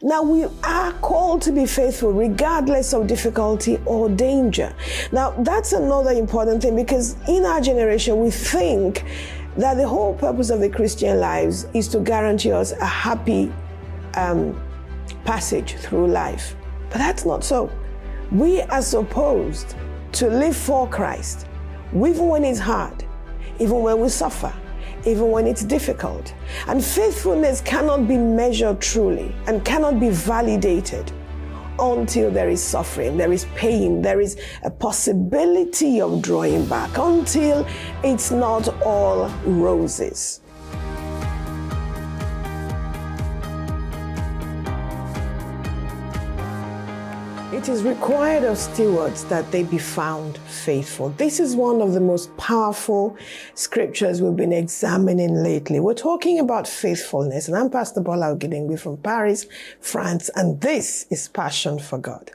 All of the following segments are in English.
Now, we are called to be faithful regardless of difficulty or danger. Now, that's another important thing, because in our generation, we think that the whole purpose of the Christian lives is to guarantee us a happy passage through life. But that's not so. We are supposed to live for Christ, even when it's hard, even when we suffer, even when it's difficult. And faithfulness cannot be measured truly and cannot be validated until there is suffering, there is pain, there is a possibility of drawing back, until it's not all roses. It is required of stewards that they be found faithful. This is one of the most powerful scriptures we've been examining lately. We're talking about faithfulness, and I'm Pastor Bola Ogedengbe from Paris, France, and this is Passion for God.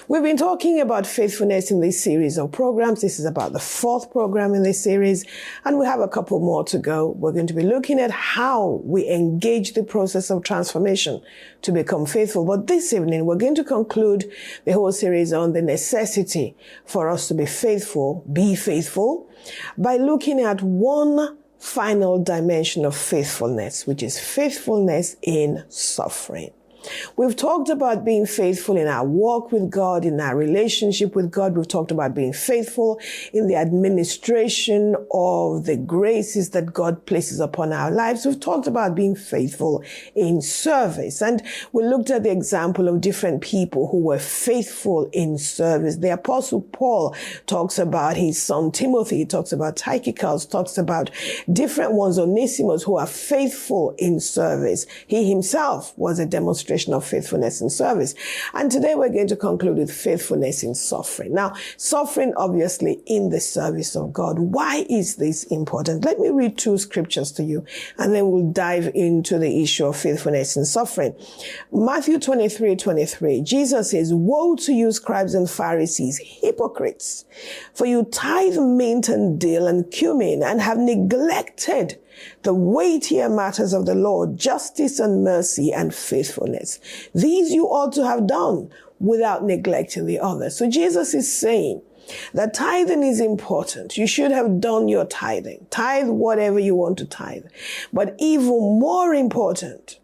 We've been talking about faithfulness in this series of programs. This is about the fourth program in this series, and we have a couple more to go. We're going to be looking at how we engage the process of transformation to become faithful. But this evening, we're going to conclude the whole series on the necessity for us to be faithful, by looking at one final dimension of faithfulness, which is faithfulness in suffering. We've talked about being faithful in our walk with God, in our relationship with God. We've talked about being faithful in the administration of the graces that God places upon our lives. We've talked about being faithful in service. And we looked at the example of different people who were faithful in service. The Apostle Paul talks about his son Timothy. He talks about Tychicus, talks about different ones, Onesimus, who are faithful in service. He himself was a demonstration of faithfulness in service. And today we're going to conclude with faithfulness in suffering. Now, suffering obviously in the service of God. Why is this important? Let me read two scriptures to you, and then we'll dive into the issue of faithfulness in suffering. Matthew 23:23, Jesus says, "Woe to you, scribes and Pharisees, hypocrites, for you tithe mint and dill and cumin, and have neglected the weightier matters of the Lord, justice and mercy and faithfulness. These you ought to have done without neglecting the others." So Jesus is saying that tithing is important. You should have done your tithing. Tithe whatever you want to tithe. But even more important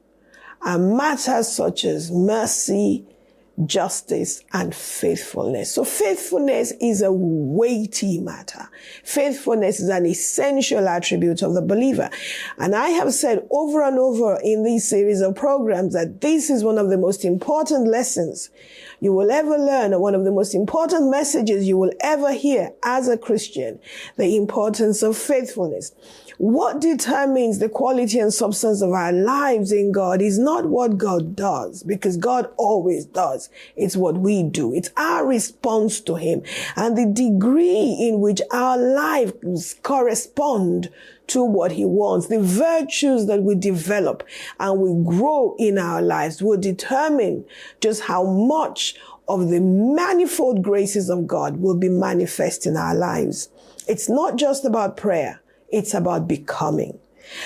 are matters such as mercy, justice, and faithfulness. So faithfulness is a weighty matter. Faithfulness is an essential attribute of the believer. And I have said over and over in this series of programs that this is one of the most important lessons you will ever learn, or one of the most important messages you will ever hear as a Christian, the importance of faithfulness. What determines the quality and substance of our lives in God is not what God does, because God always does. It's what we do. It's our response to Him and the degree in which our lives correspond to what He wants. The virtues that we develop and we grow in our lives will determine just how much of the manifold graces of God will be manifest in our lives. It's not just about prayer. It's about becoming.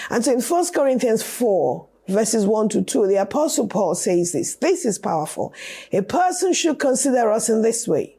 And so in 1 Corinthians 4, verses 1-2, the Apostle Paul says this. This is powerful. A person should consider us in this way,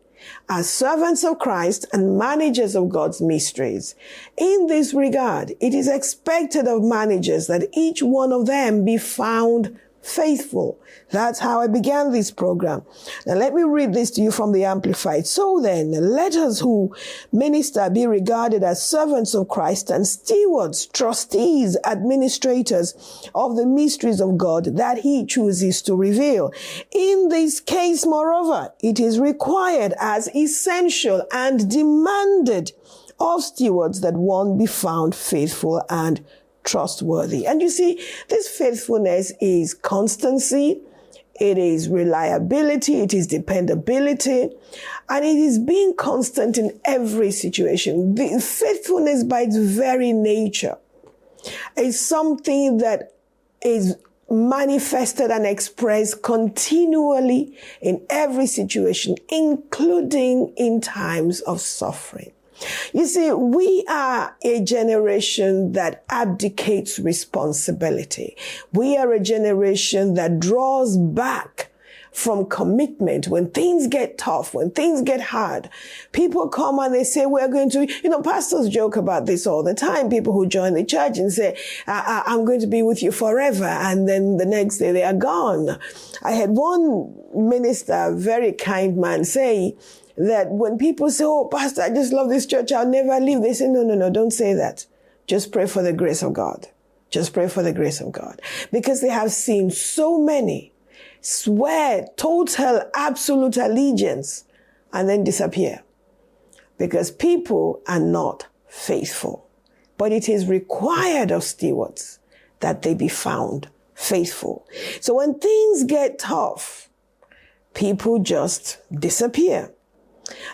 as servants of Christ and managers of God's mysteries. In this regard, it is expected of managers that each one of them be found faithful. That's how I began this program. Now let me read this to you from the Amplified. "So then, let us who minister be regarded as servants of Christ and stewards, trustees, administrators of the mysteries of God that He chooses to reveal. In this case, moreover, it is required as essential and demanded of stewards that one be found faithful and trustworthy." And you see, this faithfulness is constancy, it is reliability, it is dependability, and it is being constant in every situation. The faithfulness by its very nature is something that is manifested and expressed continually in every situation, including in times of suffering. You see, we are a generation that abdicates responsibility. We are a generation that draws back from commitment. When things get tough, when things get hard, people come and they say, we're going to, pastors joke about this all the time. People who join the church and say, I'm going to be with you forever. And then the next day they are gone. I had one minister, a very kind man, say that when people say, oh, pastor, I just love this church, I'll never leave. They say, no, don't say that. Just pray for the grace of God. Just pray for the grace of God. Because they have seen so many swear total, absolute allegiance and then disappear because people are not faithful. But it is required of stewards that they be found faithful. So when things get tough, people just disappear.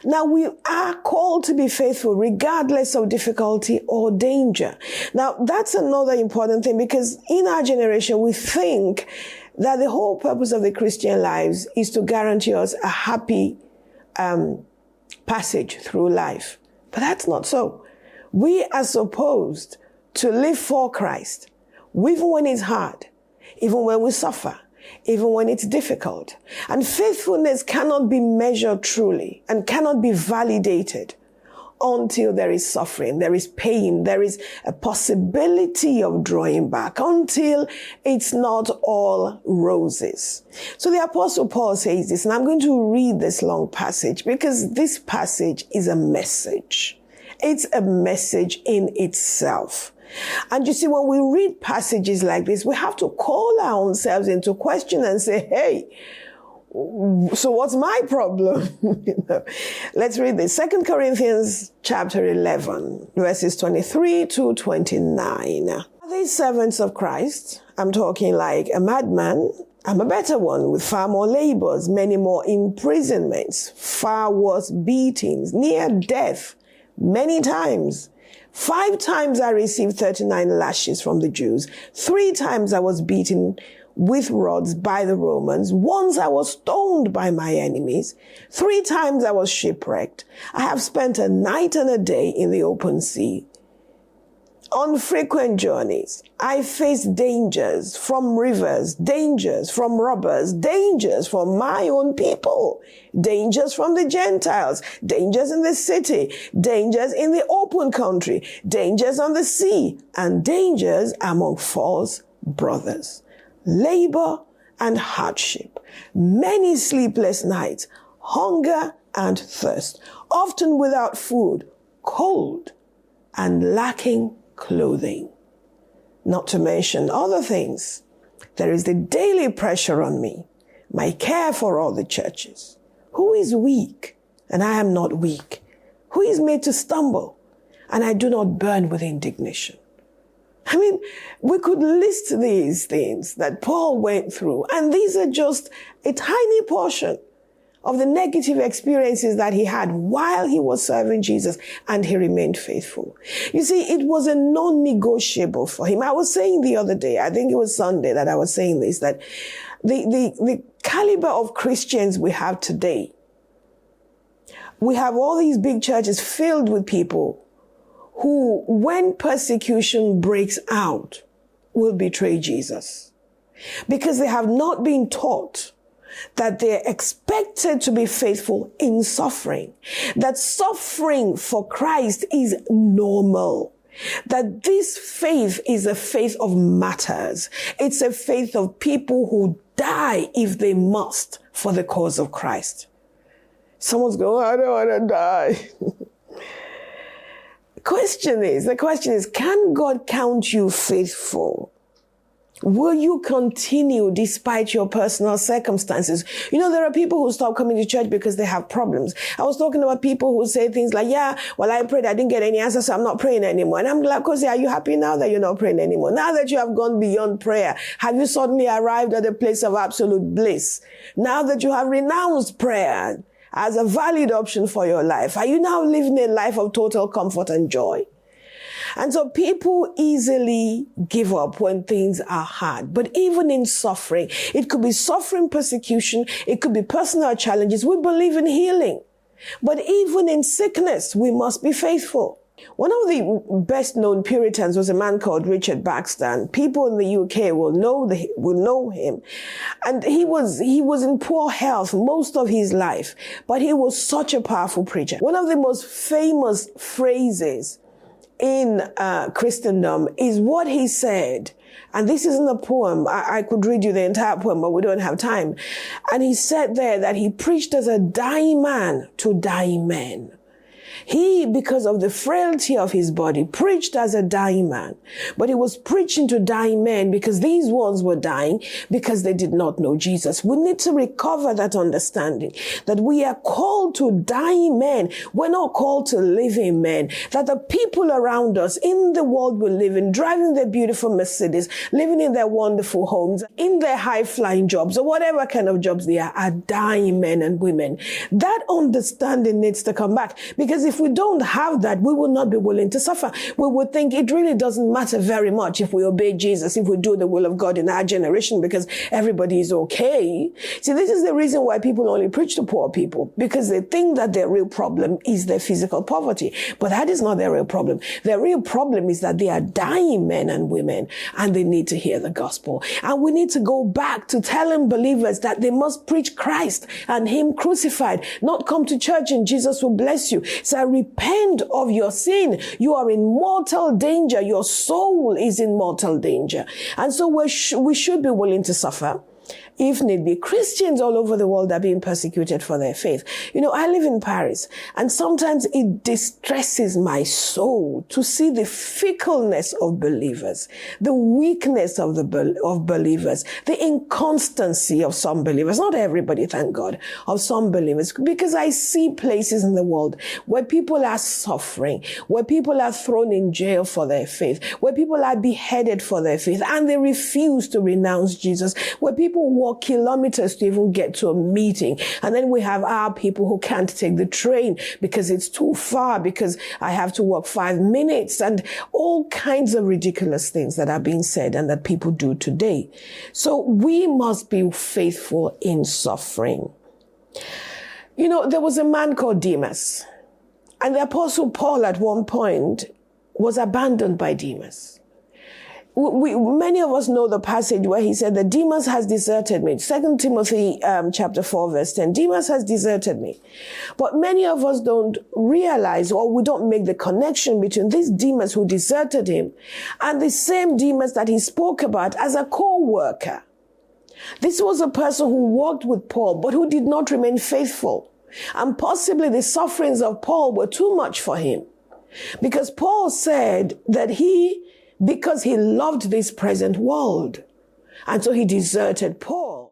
Now, we are called to be faithful regardless of difficulty or danger. Now, that's another important thing because in our generation, we think that the whole purpose of the Christian lives is to guarantee us a happy passage through life. But that's not so. We are supposed to live for Christ, even when it's hard, even when we suffer, even when it's difficult. And faithfulness cannot be measured truly and cannot be validated until there is suffering, there is pain, there is a possibility of drawing back, until it's not all roses. So the Apostle Paul says this, and I'm going to read this long passage because this passage is a message. It's a message in itself. And you see, when we read passages like this, we have to call ourselves into question and say, hey, so what's my problem? Let's read this. 2 Corinthians chapter 11, verses 23 to 29. Are they servants of Christ? I'm talking like a madman. I'm a better one with far more labors, many more imprisonments, far worse beatings, near death, many times. 5 times I received 39 lashes from the Jews. 3 times I was beaten with rods by the Romans. Once I was stoned by my enemies. 3 times I was shipwrecked. I have spent a night and a day in the open sea. On frequent journeys, I faced dangers from rivers, dangers from robbers, dangers from my own people, dangers from the Gentiles, dangers in the city, dangers in the open country, dangers on the sea, and dangers among false brothers. Labor and hardship, many sleepless nights, hunger and thirst, often without food, cold, and lacking clothing. Not to mention other things. There is the daily pressure on me, my care for all the churches. Who is weak, and I am not weak? Who is made to stumble, and I do not burn with indignation? I mean, we could list these things that Paul went through, and these are just a tiny portion of the negative experiences that he had while he was serving Jesus, and he remained faithful. You see, it was a non-negotiable for him. I was saying the other day, I think it was Sunday that I was saying this, that the caliber of Christians we have today, we have all these big churches filled with people who, when persecution breaks out, will betray Jesus. Because they have not been taught that they're expected to be faithful in suffering. That suffering for Christ is normal. That this faith is a faith of martyrs. It's a faith of people who die if they must for the cause of Christ. Someone's going, I don't want to die. The question is, can God count you faithful? Will you continue despite your personal circumstances? You know, there are people who stop coming to church because they have problems. I was talking about people who say things like, yeah, well, I prayed, I didn't get any answer, so I'm not praying anymore. And I'm like, because are you happy now that you're not praying anymore? Now that you have gone beyond prayer, have you suddenly arrived at a place of absolute bliss? Now that you have renounced prayer as a valid option for your life, are you now living a life of total comfort and joy? And so people easily give up when things are hard. But even in suffering, it could be suffering, persecution, it could be personal challenges. We believe in healing. But even in sickness, we must be faithful. One of the best known Puritans was a man called Richard Baxter, and people in the UK will know him. And he was in poor health most of his life, but he was such a powerful preacher. One of the most famous phrases in Christendom is what he said. And this isn't a poem. I could read you the entire poem, but we don't have time. And he said there that he preached as a dying man to dying men. He, because of the frailty of his body, preached as a dying man. But he was preaching to dying men because these ones were dying because they did not know Jesus. We need to recover that understanding that we are called to dying men. We're not called to living men. That the people around us in the world we live in, driving their beautiful Mercedes, living in their wonderful homes, in their high-flying jobs, or whatever kind of jobs they are dying men and women. That understanding needs to come back, because if we don't have that, we will not be willing to suffer. We will think it really doesn't matter very much if we obey Jesus, if we do the will of God in our generation, because everybody is okay. See, this is the reason why people only preach to poor people, because they think that their real problem is their physical poverty. But that is not their real problem. Their real problem is that they are dying men and women, and they need to hear the gospel. And we need to go back to telling believers that they must preach Christ and Him crucified, not come to church and Jesus will bless you. So repent of your sin. You are in mortal danger. Your soul is in mortal danger. And so we should be willing to suffer, if need be. Christians all over the world are being persecuted for their faith. You know, I live in Paris, and sometimes it distresses my soul to see the fickleness of believers, the weakness of believers, the inconstancy of some believers. Not everybody, thank God, of some believers, because I see places in the world where people are suffering, where people are thrown in jail for their faith, where people are beheaded for their faith, and they refuse to renounce Jesus, where people walk kilometers to even get to a meeting. And then we have our people who can't take the train because it's too far, because I have to walk 5 minutes, and all kinds of ridiculous things that are being said and that people do today. So we must be faithful in suffering. You know, there was a man called Demas, and the Apostle Paul at one point was abandoned by Demas. Many of us know the passage where he said that Demas has deserted me. 2 Timothy chapter 4 verse 10. Demas has deserted me. But many of us don't realize, or we don't make the connection between this Demas who deserted him and the same Demas that he spoke about as a co-worker. This was a person who worked with Paul, but who did not remain faithful. And possibly the sufferings of Paul were too much for him. Because Paul said that because he loved this present world. And so he deserted Paul.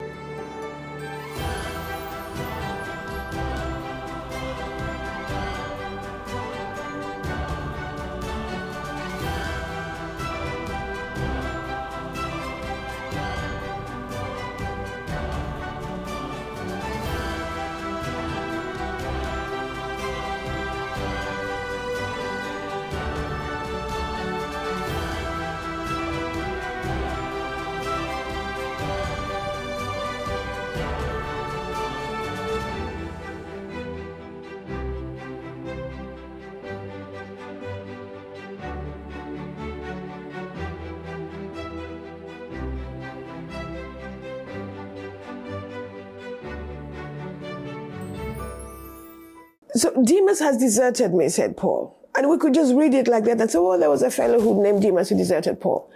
So Demas has deserted me, said Paul. And we could just read it like that and say, oh, there was a fellow who named Demas who deserted Paul.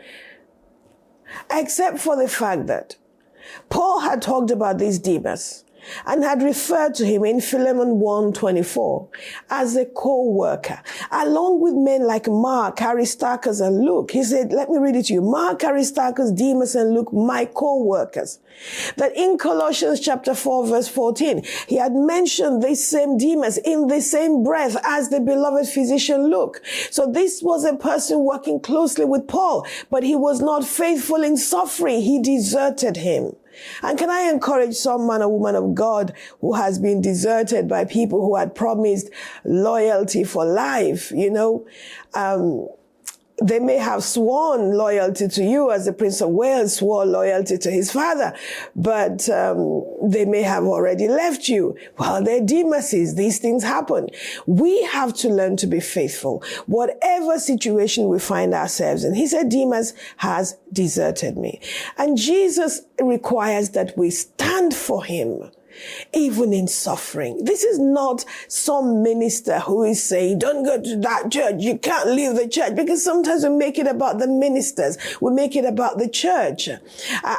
Except for the fact that Paul had talked about this Demas and had referred to him in Philemon 1:24 as a co-worker, along with men like Mark, Aristarchus, and Luke. He said, let me read it to you. Mark, Aristarchus, Demas, and Luke, my co-workers. That in Colossians chapter 4, verse 14, he had mentioned this same Demas in the same breath as the beloved physician Luke. So this was a person working closely with Paul, but he was not faithful in suffering. He deserted him. And can I encourage some man or woman of God who has been deserted by people who had promised loyalty for life, you know? They may have sworn loyalty to you as the Prince of Wales swore loyalty to his father, but they may have already left you. Well, they're Demas's. These things happen. We have to learn to be faithful, whatever situation we find ourselves in. He said, Demas has deserted me. And Jesus requires that we stand for him, even in suffering. This is not some minister who is saying, don't go to that church, you can't leave the church, because sometimes we make it about the ministers, we make it about the church,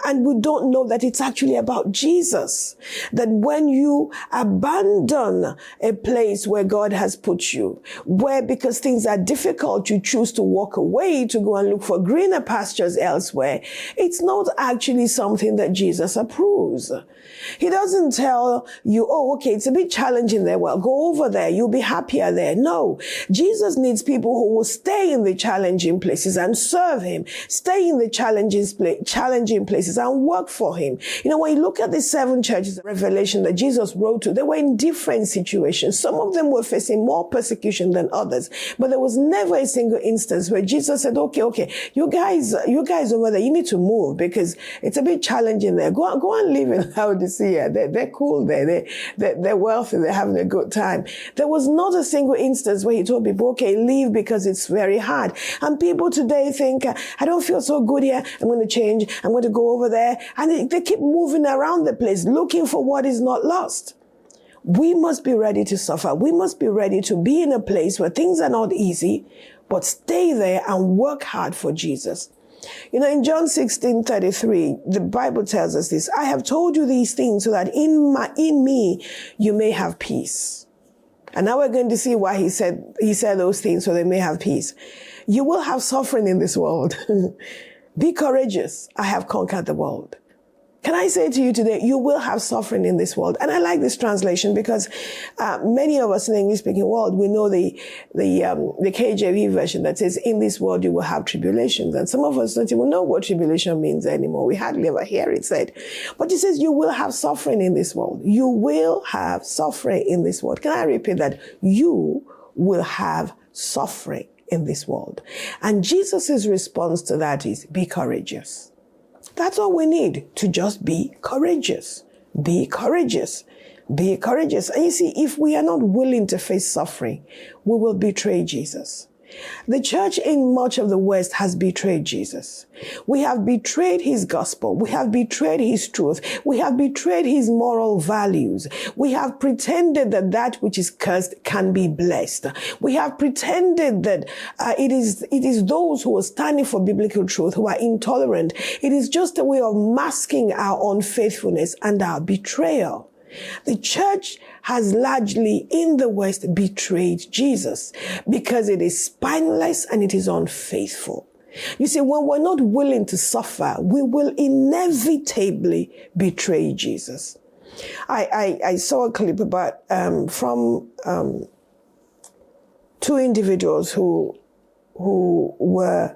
and we don't know that it's actually about Jesus. That when you abandon a place where God has put you, where because things are difficult, you choose to walk away to go and look for greener pastures elsewhere, it's not actually something that Jesus approves. He doesn't tell you, oh, okay, it's a bit challenging there. Well, go over there. You'll be happier there. No. Jesus needs people who will stay in the challenging places and serve him, stay in the challenging places and work for him. You know, when you look at the 7 churches of Revelation that Jesus wrote to, they were in different situations. Some of them were facing more persecution than others, but there was never a single instance where Jesus said, okay, you guys over there, you need to move because it's a bit challenging there. Go and live in Laodicea. They're cool there. They're wealthy. They're having a good time. There was not a single instance where he told people, okay, leave because it's very hard. And people today think, I don't feel so good here. I'm going to change. I'm going to go over there. And they keep moving around the place looking for what is not lost. We must be ready to suffer. We must be ready to be in a place where things are not easy, but stay there and work hard for Jesus. You know, in John 16:33, the Bible tells us this, I have told you these things so that in me you may have peace. And now we're going to see why he said those things so they may have peace. You will have suffering in this world. Be courageous. I have conquered the world. Can I say to you today, you will have suffering in this world? And I like this translation because many of us in the English-speaking world, we know the KJV version that says, in this world you will have tribulations. And some of us don't even know what tribulation means anymore. We hardly ever hear it said. But it says you will have suffering in this world. You will have suffering in this world. Can I repeat that? You will have suffering in this world. And Jesus' response to that is, be courageous. That's all we need, to just be courageous. Be courageous. Be courageous. And you see, if we are not willing to face suffering, we will betray Jesus. The church in much of the West has betrayed Jesus. We have betrayed his gospel. We have betrayed his truth. We have betrayed his moral values. We have pretended that that which is cursed can be blessed. We have pretended that it is those who are standing for biblical truth who are intolerant. It is just a way of masking our unfaithfulness and our betrayal. The church has largely in the West betrayed Jesus because it is spineless and it is unfaithful. You see, when we're not willing to suffer, we will inevitably betray Jesus. I saw a clip about from 2 individuals who were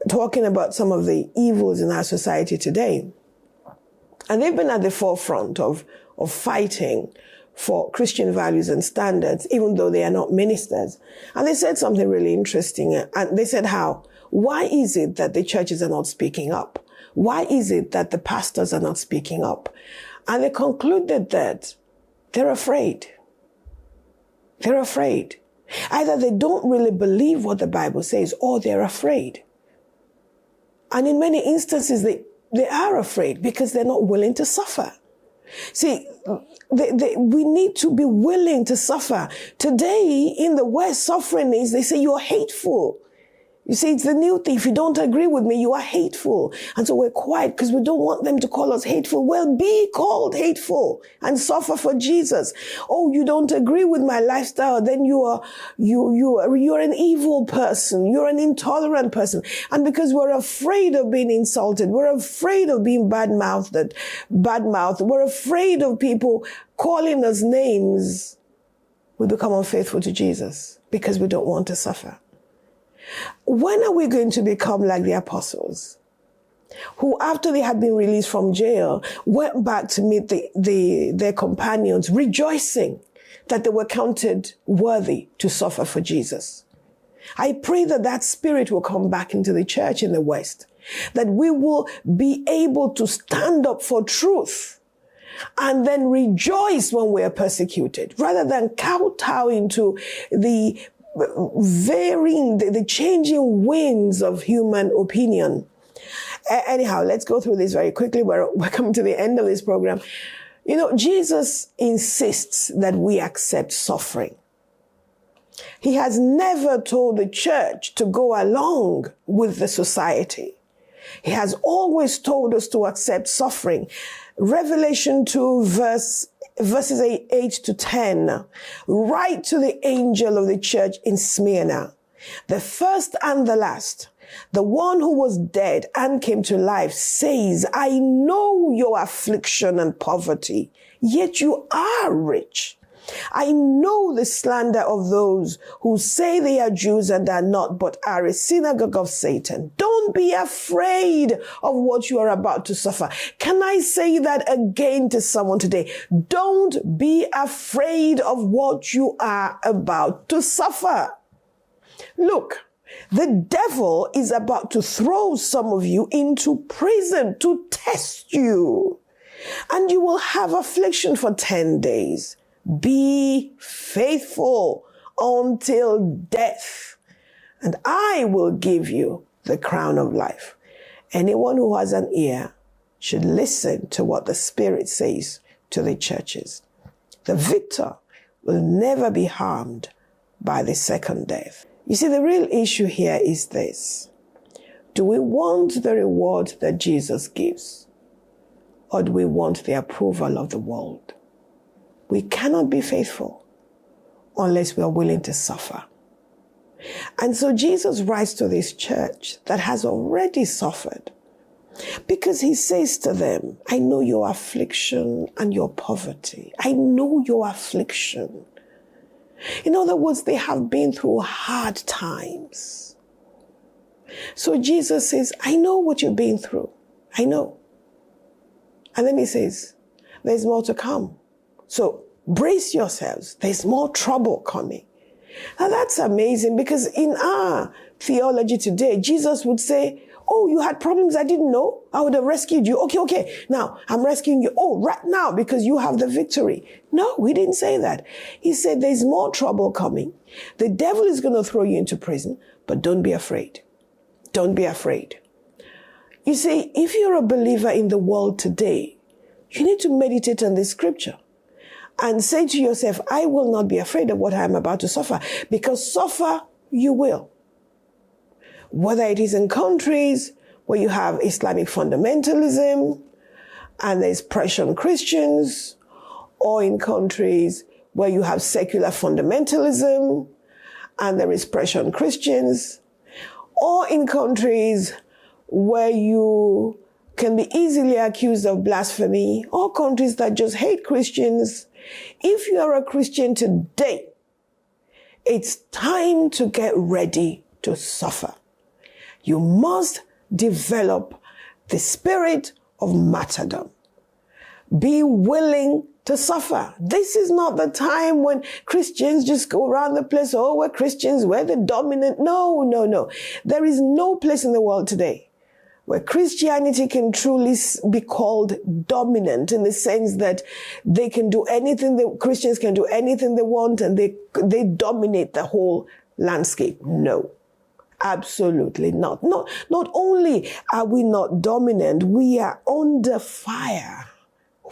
talking about some of the evils in our society today. And they've been at the forefront of fighting for Christian values and standards, even though they are not ministers. And they said something really interesting. And they said why is it that the churches are not speaking up? Why is it that the pastors are not speaking up? And they concluded that they're afraid. They're afraid. Either they don't really believe what the Bible says, or they're afraid. And in many instances, they are afraid because they're not willing to suffer. See, we need to be willing to suffer. Today, in the West, suffering is, they say you're hateful. You see, it's the new thing. If you don't agree with me, you are hateful. And so we're quiet because we don't want them to call us hateful. Well, be called hateful and suffer for Jesus. Oh, you don't agree with my lifestyle, then you're an evil person. You're an intolerant person. And because we're afraid of being insulted, we're afraid of being bad-mouthed, we're afraid of people calling us names, we become unfaithful to Jesus because we don't want to suffer. When are we going to become like the apostles, who after they had been released from jail, went back to meet their companions, rejoicing that they were counted worthy to suffer for Jesus? I pray that that spirit will come back into the church in the West, that we will be able to stand up for truth and then rejoice when we are persecuted, rather than kowtow into the the changing winds of human opinion. Anyhow, let's go through this very quickly. We're coming to the end of this program. You know, Jesus insists that we accept suffering. He has never told the church to go along with the society. He has always told us to accept suffering. Revelation 2 verses 8 to 10, write to the angel of the church in Smyrna, the first and the last, the one who was dead and came to life, says, I know your affliction and poverty, yet you are rich. I know the slander of those who say they are Jews and are not, but are a synagogue of Satan. Don't be afraid of what you are about to suffer. Can I say that again to someone today? Don't be afraid of what you are about to suffer. Look, the devil is about to throw some of you into prison to test you, and you will have affliction for 10 days. Be faithful until death, and I will give you the crown of life. Anyone who has an ear should listen to what the Spirit says to the churches. The victor will never be harmed by the second death. You see, the real issue here is this. Do we want the reward that Jesus gives, or do we want the approval of the world? We cannot be faithful unless we are willing to suffer. And so Jesus writes to this church that has already suffered, because he says to them, I know your affliction and your poverty. I know your affliction. In other words, they have been through hard times. So Jesus says, I know what you've been through. I know. And then he says, there's more to come. So brace yourselves. There's more trouble coming. Now that's amazing, because in our theology today, Jesus would say, oh, you had problems I didn't know. I would have rescued you. Okay. Now I'm rescuing you. Oh, right now, because you have the victory. No, he didn't say that. He said there's more trouble coming. The devil is going to throw you into prison, but don't be afraid. Don't be afraid. You see, if you're a believer in the world today, you need to meditate on this scripture and say to yourself, I will not be afraid of what I am about to suffer, because suffer you will. Whether it is in countries where you have Islamic fundamentalism and there's pressure on Christians, or in countries where you have secular fundamentalism and there is pressure on Christians, or in countries where you can be easily accused of blasphemy, or countries that just hate Christians. If you are a Christian today, it's time to get ready to suffer. You must develop the spirit of martyrdom. Be willing to suffer. This is not the time when Christians just go around the place, oh, we're Christians, we're the dominant. No. There is no place in the world today where Christianity can truly be called dominant, in the sense that they can do anything, Christians can do anything they want, and they dominate the whole landscape. No, absolutely not. Not only are we not dominant, we are under fire.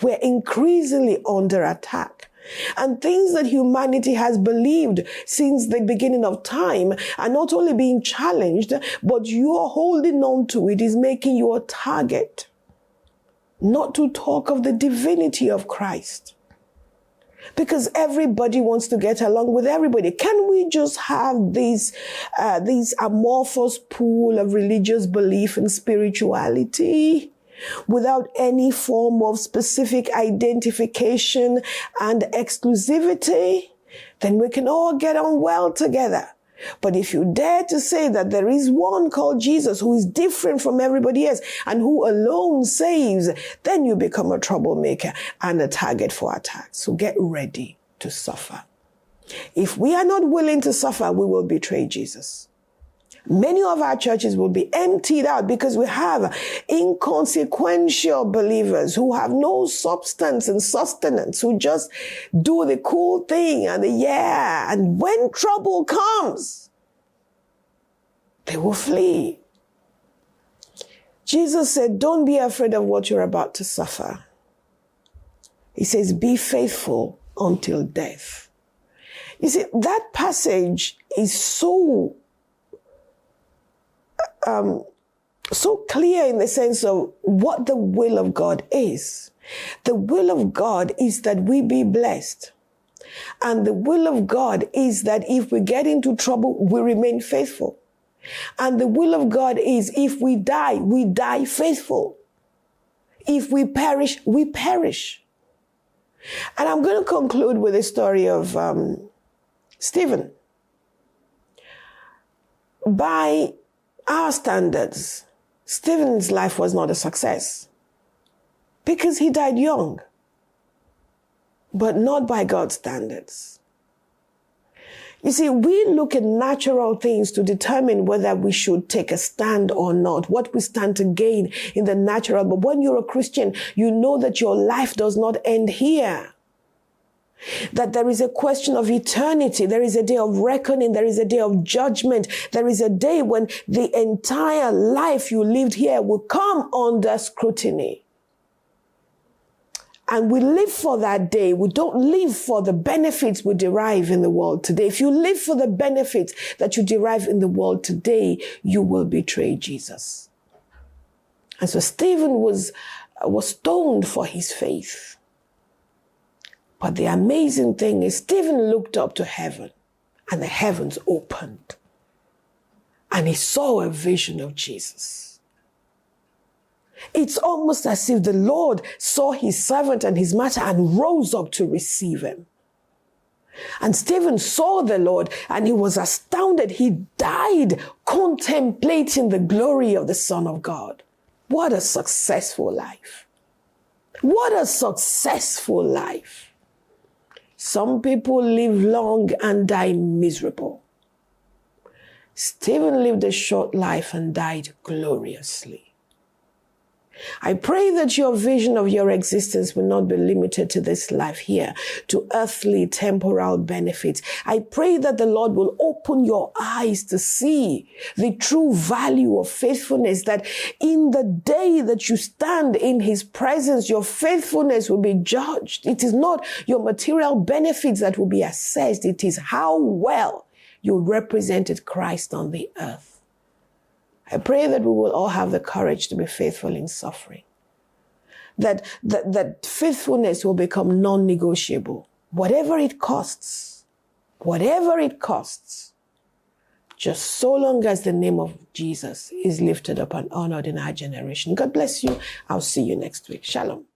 We're increasingly under attack. And things that humanity has believed since the beginning of time are not only being challenged, but you're holding on to it is making you a target. Not to talk of the divinity of Christ. Because everybody wants to get along with everybody. Can we just have these amorphous pool of religious belief and spirituality without any form of specific identification and exclusivity? Then we can all get on well together. But if you dare to say that there is one called Jesus who is different from everybody else and who alone saves, then you become a troublemaker and a target for attack. So get ready to suffer. If we are not willing to suffer, we will betray Jesus. Many of our churches will be emptied out because we have inconsequential believers who have no substance and sustenance, who just do the cool thing and and when trouble comes, they will flee. Jesus said, don't be afraid of what you're about to suffer. He says, be faithful until death. You see, that passage is so clear in the sense of what the will of God is. The will of God is that we be blessed. And the will of God is that if we get into trouble, we remain faithful. And the will of God is if we die faithful. If we perish, we perish. And I'm going to conclude with a story of Stephen. By our standards, Stephen's life was not a success because he died young, but not by God's standards. You see, we look at natural things to determine whether we should take a stand or not, what we stand to gain in the natural. But when you're a Christian, you know that your life does not end here. That there is a question of eternity. There is a day of reckoning. There is a day of judgment. There is a day when the entire life you lived here will come under scrutiny. And we live for that day. We don't live for the benefits we derive in the world today. If you live for the benefits that you derive in the world today, you will betray Jesus. And so Stephen was stoned for his faith. But the amazing thing is Stephen looked up to heaven and the heavens opened. And he saw a vision of Jesus. It's almost as if the Lord saw his servant and his master and rose up to receive him. And Stephen saw the Lord and he was astounded. He died contemplating the glory of the Son of God. What a successful life. What a successful life. Some people live long and die miserable. Stephen lived a short life and died gloriously. I pray that your vision of your existence will not be limited to this life here, to earthly, temporal benefits. I pray that the Lord will open your eyes to see the true value of faithfulness, that in the day that you stand in his presence, your faithfulness will be judged. It is not your material benefits that will be assessed. It is how well you represented Christ on the earth. I pray that we will all have the courage to be faithful in suffering. That faithfulness will become non-negotiable. Whatever it costs, just so long as the name of Jesus is lifted up and honored in our generation. God bless you. I'll see you next week. Shalom.